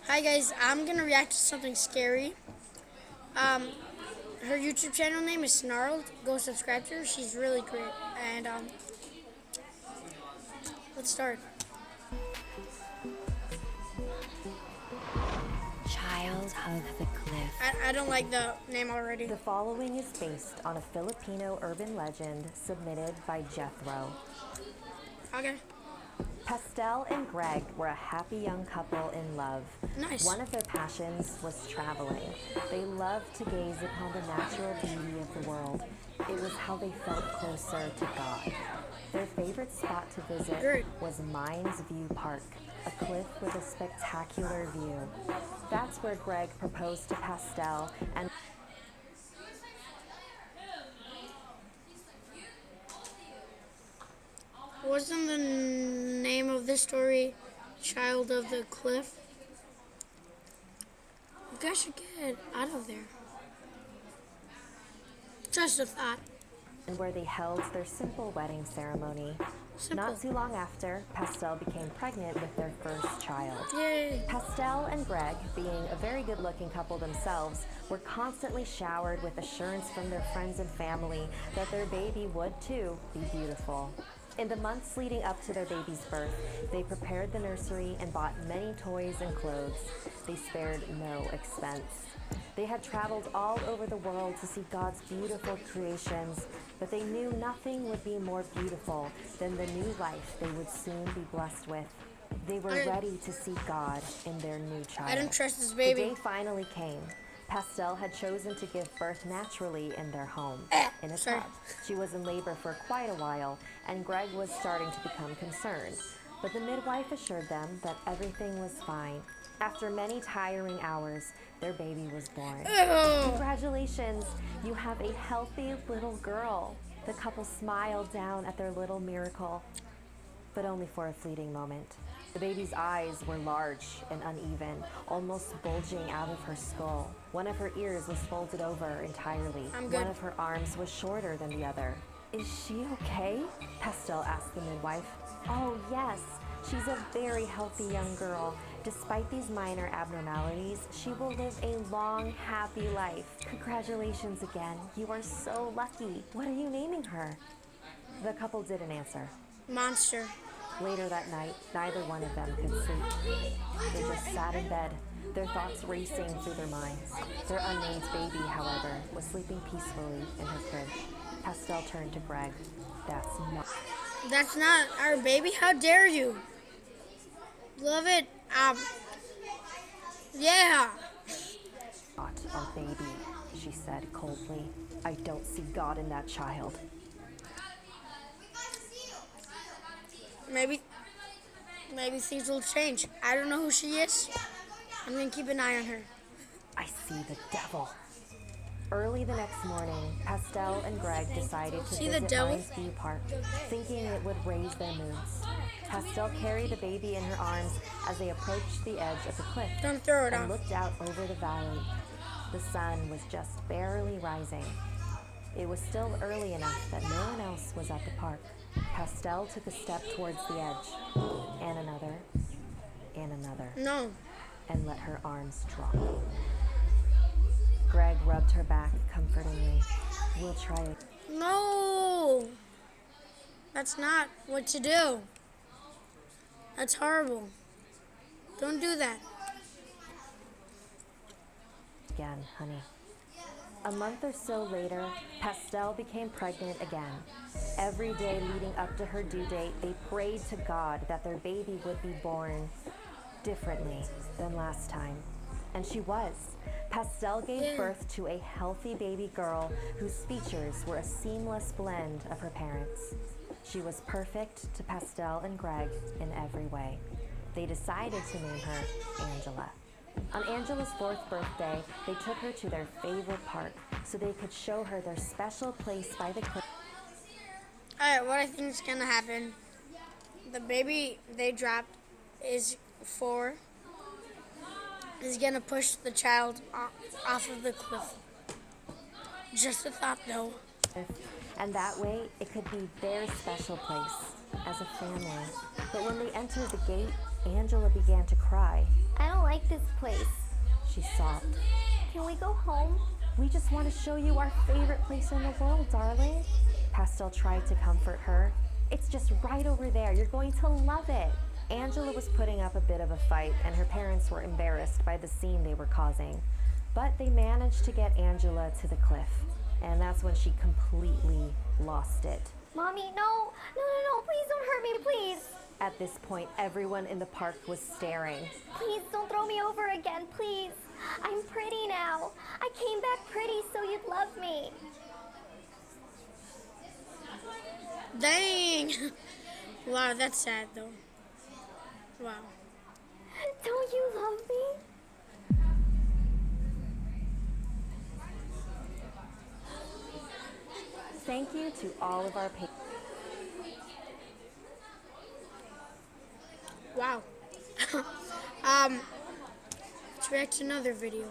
Hi guys, I'm gonna react to something scary. Um, Her YouTube channel name is Snarled. Go subscribe to her. She's really great. And let's start. Child of the Cliff. I don't like the name already. The following is based on a Filipino urban legend submitted by Jethro. Okay. Pastel and Greg were a happy young couple in love. Nice. One of their passions was traveling. They loved to gaze upon the natural beauty of the world. It was how they felt closer to God. Their favorite spot to visit was Mines View Park, a cliff with a spectacular view. That's where Greg proposed to Pastel and Wasn't the name of this story Child of the Cliff? You guys should get out of there. Just a thought. where they held their simple wedding ceremony. Simple. Not too long after, Pastel became pregnant with their first child. Yay. Pastel and Greg, being a very good-looking couple themselves, were constantly showered with assurance from their friends and family that their baby would, too, be beautiful. In the months leading up to their baby's birth, they prepared the nursery and bought many toys and clothes. They spared no expense. They had traveled all over the world to see God's beautiful creations, but they knew nothing would be more beautiful than the new life they would soon be blessed with. They were ready to see God in their new child. I don't trust this The baby. day finally came. Pastel had chosen to give birth naturally in their home, in a Sorry. tub. She was in labor for quite a while, and Greg was starting to become concerned. But the midwife assured them that everything was fine. After many tiring hours, their baby was born. Ew. Congratulations, you have a healthy little girl. The couple smiled down at their little miracle, but only for a fleeting moment. The baby's eyes were large and uneven, almost bulging out of her skull. One of her ears was folded over entirely. I'm good. One of her arms was shorter than the other. Is she okay? Pastel asked the midwife. Oh, yes. She's a very healthy young girl. Despite these minor abnormalities, she will live a long, happy life. Congratulations again. You are so lucky. What are you naming her? The couple didn't answer. Monster. Later that night, neither one of them could sleep. They just sat in bed, their thoughts racing through their minds. Their unnamed baby, however, was sleeping peacefully in her crib. Pastel turned to Greg. That's not our baby. How dare you? Love it. Yeah. Not our baby, she said coldly. I don't see God in that child. Maybe things will change. I don't know who she is. I'm gonna keep an eye on her. I see the devil. Early the next morning, Pastel and Greg decided to See the visit devil? Mines View Park, thinking it would raise their moods. Pastel carried the baby in her arms as they approached the edge of the cliff Don't throw it and off. looked out over the valley. The sun was just barely rising. It was still early enough that no one else was at the park. Pastel took a step towards the edge, and another, No. and let her arms drop. Greg rubbed her back comfortingly. We'll try it. No. That's not what to do. That's horrible. Don't do that. Again, honey. A month or so later, Pastel became pregnant again. Every day leading up to her due date, they prayed to God that their baby would be born differently than last time. And she was. Pastel gave birth to a healthy baby girl whose features were a seamless blend of her parents. She was perfect to Pastel and Greg in every way. They decided to name her Angela. On Angela's 4th birthday, they took her to their favorite park so they could show her their special place by the cliff. Alright, what I think is gonna happen. The baby they dropped is 4. Is gonna push the child off of the cliff. Just a thought though. And that way, it could be their special place as a family. But when they entered the gate, Angela began to cry. I don't like this place, she sobbed. Can we go home? We just want to show you our favorite place in the world, darling. Pastel tried to comfort her. It's just right over there. You're going to love it. Angela was putting up a bit of a fight, and her parents were embarrassed by the scene they were causing. But they managed to get Angela to the cliff, and that's when she completely lost it. Mommy, no, please don't hurt me, please. At this point, everyone in the park was staring. Please don't throw me over again, please. I'm pretty now. I came back pretty so you'd love me. Dang. Wow, that's sad though. Wow. Don't you love me? Thank you to all of our patrons. Wow. Let's react to another video.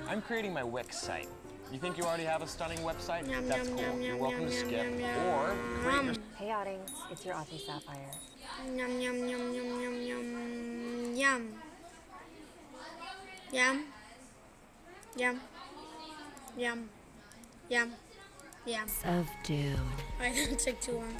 I'm creating my Wix site. You think you already have a stunning website? That's cool. You're welcome to skip or create your... Hey, Ottings, it's your Auntie Sapphire. Yum, yum, yum, yum, yum, yum, yum. Yum. Yum. Yum. Yum. Yum. Of Dune. I didn't take too long.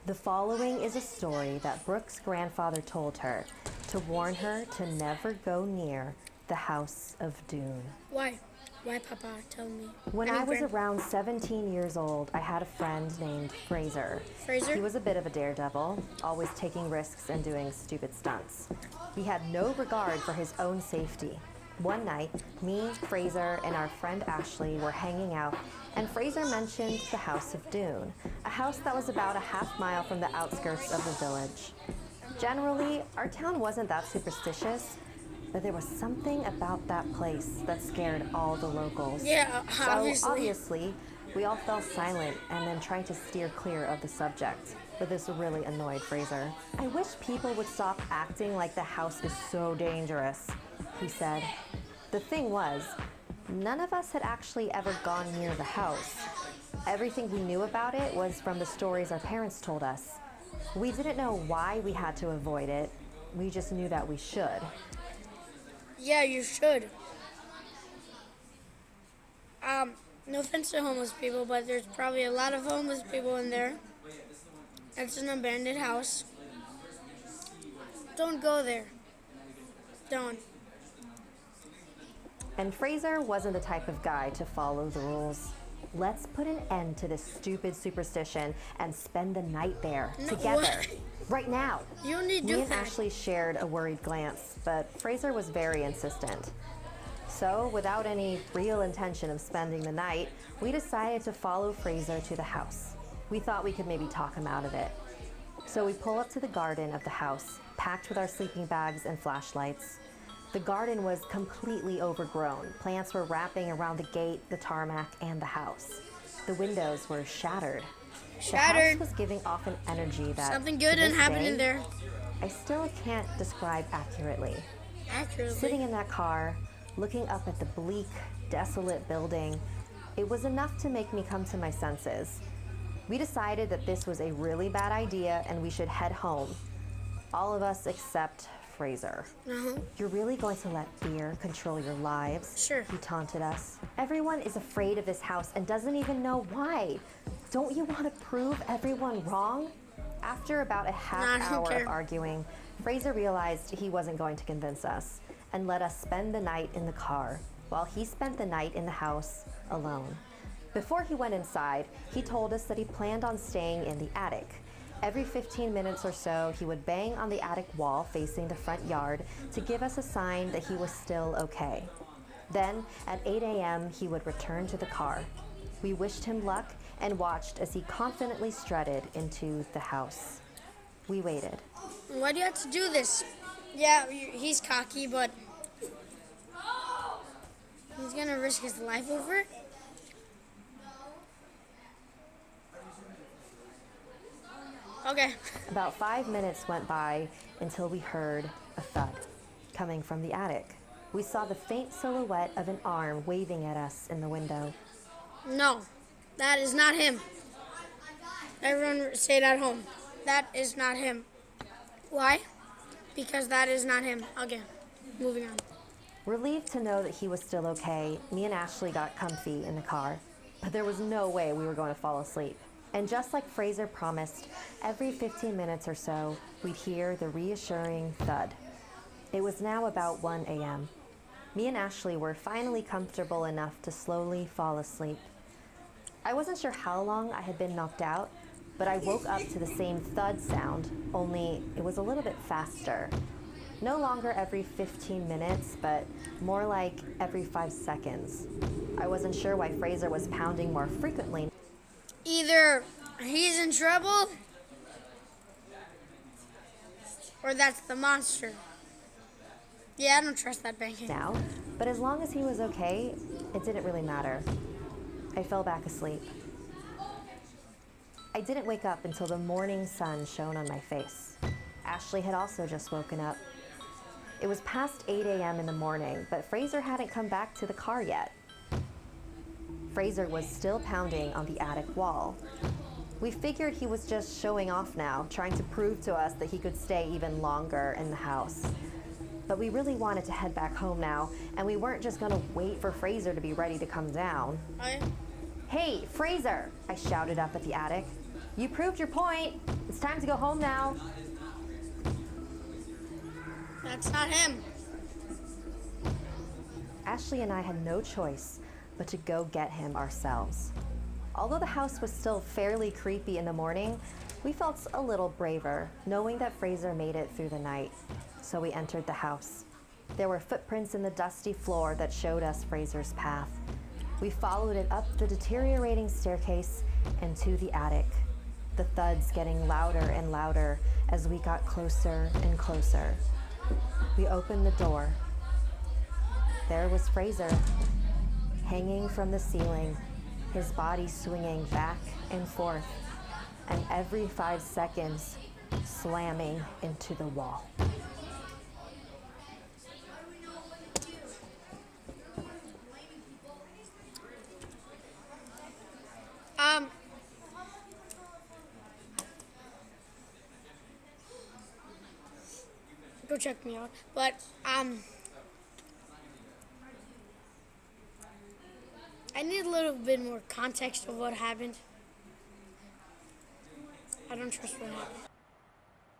The following is a story that Brooke's grandfather told her to warn her to never go near the House of Dune. Why? Why, Papa? Tell me. When I was around 17 years old, I had a friend named Fraser. Fraser? He was a bit of a daredevil, always taking risks and doing stupid stunts. He had no regard for his own safety. One night, me, Fraser, and our friend Ashley were hanging out, and Fraser mentioned the House of Dune, a house that was about a half-mile from the outskirts of the village. Generally, our town wasn't that superstitious, but there was something about that place that scared all the locals. Yeah, obviously. So obviously, we all fell silent and then tried to steer clear of the subject. But this really annoyed Fraser. I wish people would stop acting like the house is so dangerous, he said. The thing was, none of us had actually ever gone near the house. Everything we knew about it was from the stories our parents told us. We didn't know why we had to avoid it. We just knew that we should. Yeah, you should. No offense to homeless people, but there's probably a lot of homeless people in there. It's an abandoned house. Don't go there. Don't. And Fraser wasn't the type of guy to follow the rules. Let's put an end to this stupid superstition and spend the night there together. What? Right now. You don't need to do Me and that. Ashley shared a worried glance, but Fraser was very insistent. So, without any real intention of spending the night, we decided to follow Fraser to the house. We thought we could maybe talk him out of it. So we pull up to the garden of the house, packed with our sleeping bags and flashlights. The garden was completely overgrown. Plants were wrapping around the gate, the tarmac, and the house. The windows were shattered. The house was giving off an energy that Something good didn't happen in there. I still can't describe accurately. Accurately. Sitting in that car, looking up at the bleak, desolate building, it was enough to make me come to my senses. We decided that this was a really bad idea and we should head home. All of us except Fraser. You're really going to let fear control your lives? Sure. He taunted us. Everyone is afraid of this house and doesn't even know why. Don't you want to prove everyone wrong? After about a half hour of arguing, Fraser realized he wasn't going to convince us and let us spend the night in the car, while he spent the night in the house alone. Before he went inside, he told us that he planned on staying in the attic. Every 15 minutes or so, he would bang on the attic wall facing the front yard to give us a sign that he was still okay. Then, at 8 a.m., he would return to the car. We wished him luck and watched as he confidently strutted into the house. We waited. Why do you have to do this? Yeah, he's cocky, but he's gonna risk his life over it? Okay. About 5 minutes went by until we heard a thud coming from the attic. We saw the faint silhouette of an arm waving at us in the window. No, that is not him. Everyone stayed at home. That is not him. Why? Because that is not him. Again, moving on. Relieved to know that he was still okay, me and Ashley got comfy in the car. But there was no way we were going to fall asleep. And just like Fraser promised, every 15 minutes or so, we'd hear the reassuring thud. It was now about 1 a.m. Me and Ashley were finally comfortable enough to slowly fall asleep. I wasn't sure how long I had been knocked out, but I woke up to the same thud sound, only it was a little bit faster. No longer every 15 minutes, but more like every 5 seconds. I wasn't sure why Fraser was pounding more frequently. Either he's in trouble, or that's the monster. Yeah, I don't trust that banking. Now, but as long as he was okay, it didn't really matter. I fell back asleep. I didn't wake up until the morning sun shone on my face. Ashley had also just woken up. It was past 8 a.m. in the morning, but Fraser hadn't come back to the car yet. Fraser was still pounding on the attic wall. We figured he was just showing off now, trying to prove to us that he could stay even longer in the house. But we really wanted to head back home now, and we weren't just gonna wait for Fraser to be ready to come down. Hey, Fraser, I shouted up at the attic. You proved your point. It's time to go home now. That's not him. Ashley and I had no choice but to go get him ourselves. Although the house was still fairly creepy in the morning, we felt a little braver, knowing that Fraser made it through the night. So we entered the house. There were footprints in the dusty floor that showed us Fraser's path. We followed it up the deteriorating staircase and to the attic, the thuds getting louder and louder as we got closer and closer. We opened the door. There was Fraser, hanging from the ceiling, his body swinging back and forth, and every 5 seconds, slamming into the wall. Go check me out. But, I need a little bit more context of what happened. I don't trust what happened.